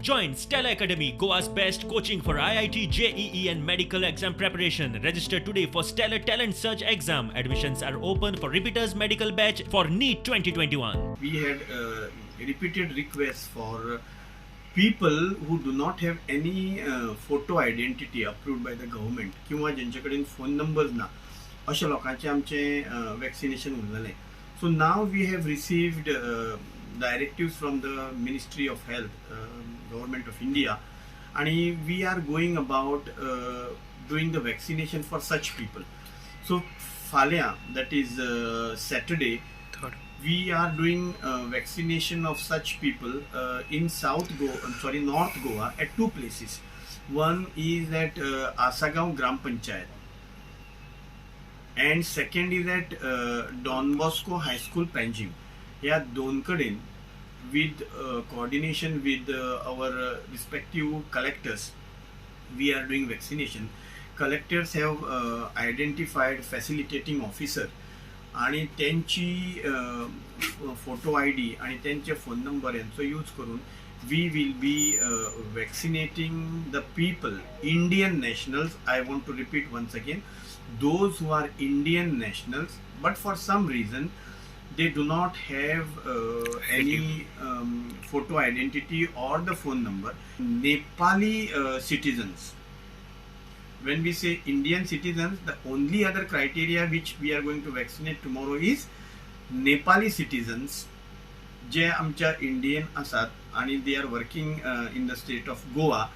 Join Stella Academy, Goa's best coaching for IIT, JEE and medical exam preparation. Register today for Stellar Talent Search exam. Admissions are open for repeaters medical batch for NEET 2021. We had repeated requests for people who do not have any photo identity approved by the government किंवा ज्यांच्याकडे phone numbers ना अशा लोकांचे आमचे vaccination उरलेलें. So now we have received directives from the Ministry of Health, Government of India, and we are going about doing the vaccination for such people. So falya, that is Saturday, we are doing vaccination of such people in North Goa at two places. One is at Assagao Gram Panchayat, and second is at Bosco High School, Panaji. या दोन कडेन with coordination with our respective collectors, we are doing vaccination. Collectors have identified facilitating officer आणि त्यांची photo ID आणि त्यांचे phone number यांचो use करून we will be vaccinating the people, Indian nationals. I want to repeat once again, those who are Indian nationals but for some reason they do not have any photo identity or the phone number. Nepali citizens. When we say Indian citizens, the only other criteria which we are going to vaccinate tomorrow is Nepali citizens जे आमच्या Indian आसात आणि they are working in the state of Goa.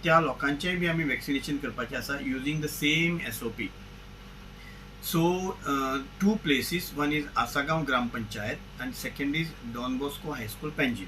त्या लोकांचेय B आमी vaccination करपाचे आसा using the same SOP. So two places, one is Assagao Gram Panchayat and second is Don Bosco High School, Panji.